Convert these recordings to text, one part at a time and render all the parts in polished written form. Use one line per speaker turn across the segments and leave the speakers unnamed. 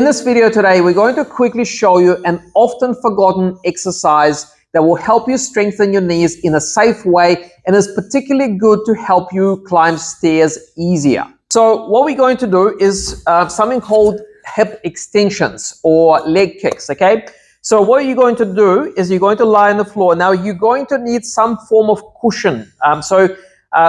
In this video today, we're going to quickly show you an often forgotten exercise that will help you strengthen your knees in a safe way and is particularly good to help you climb stairs easier. So what we're going to do is something called hip extensions or leg kicks, okay? So what you're going to do is you're going to lie on the floor. Now you're going to need some form of cushion.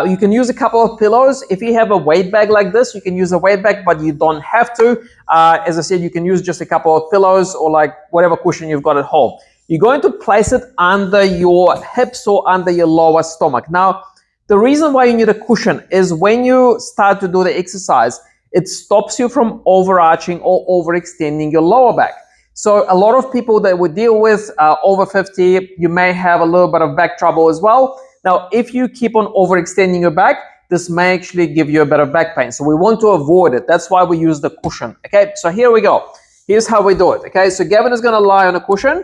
You can use a couple of pillows. If you have a weight bag like this, you can use a weight bag, but you don't have to. As I said, you can use just a couple of pillows or like whatever cushion you've got at home. You're going to place it under your hips or under your lower stomach. Now, the reason why you need a cushion is when you start to do the exercise, it stops you from overarching or overextending your lower back. So a lot of people that we deal with over 50, you may have a little bit of back trouble as well. Now, if you keep on overextending your back, this may actually give you a bit of back pain. So we want to avoid it. That's why we use the cushion. Okay, so here we go. Here's how we do it. Okay, so Gavin is going to lie on a cushion.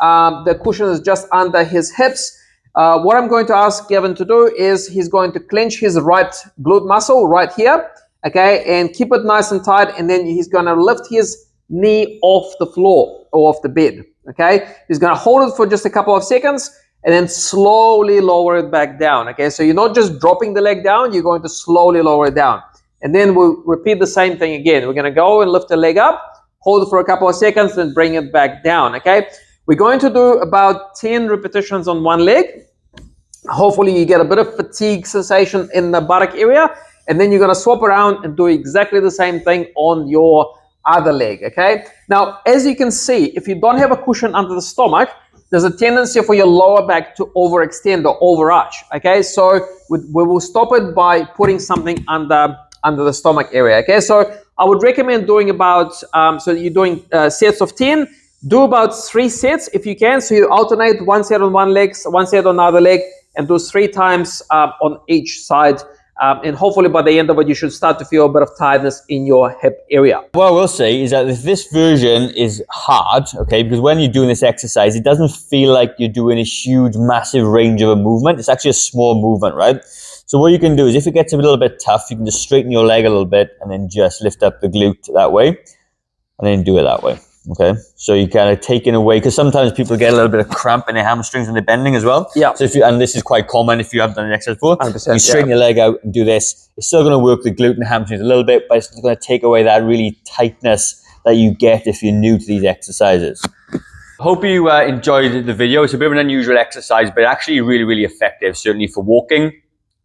The cushion is just under his hips. What I'm going to ask Gavin to do is he's going to clench his right glute muscle right here. Okay, and keep it nice and tight. And then he's going to lift his knee off the floor or off the bed. Okay, he's going to hold it for just a couple of seconds and then slowly lower it back down. Okay, so you're not just dropping the leg down, you're going to slowly lower it down. And then we'll repeat the same thing again. We're going to go and lift the leg up, hold it for a couple of seconds, then bring it back down. Okay, we're going to do about 10 repetitions on one leg. Hopefully you get a bit of fatigue sensation in the buttock area, and then you're going to swap around and do exactly the same thing on your other leg. Okay, now as you can see, if you don't have a cushion under the stomach, there's a tendency for your lower back to overextend or overarch. Okay, so we will stop it by putting something under the stomach area. Okay, so I would recommend doing about so you're doing sets of 10. Do about 3 sets if you can. So you alternate one set on one leg, one set on the other leg, and do 3 times on each side. And hopefully by the end of it, you should start to feel a bit of tiredness in your hip area.
What I will say is that this version is hard, okay, because when you're doing this exercise, it doesn't feel like you're doing a huge, massive range of a movement. It's actually a small movement, right? So what you can do is if it gets a little bit tough, you can just straighten your leg a little bit and then just lift up the glute that way and then do it that way. Okay, so you kind of take it away because sometimes people get a little bit of cramp in their hamstrings when they're bending as well.
Yeah.
So and this is quite common if you haven't done an exercise before.
100%,
you straighten your leg out and do this. It's still going to work the glute and hamstrings a little bit, but it's going to take away that really tightness that you get if you're new to these exercises. Hope you enjoyed the video. It's a bit of an unusual exercise, but actually really, really effective, certainly for walking.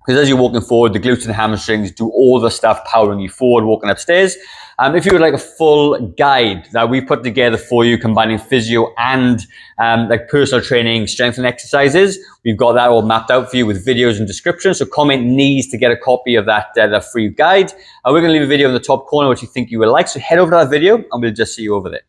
Because as you're walking forward, the glutes and hamstrings do all the stuff powering you forward, walking upstairs. If you would like a full guide that we put together for you, combining physio and like personal training, strength and exercises, we've got that all mapped out for you with videos and descriptions. So comment knees to get a copy of that free guide. We're going to leave a video in the top corner which you think you will like. So head over to that video and we'll just see you over there.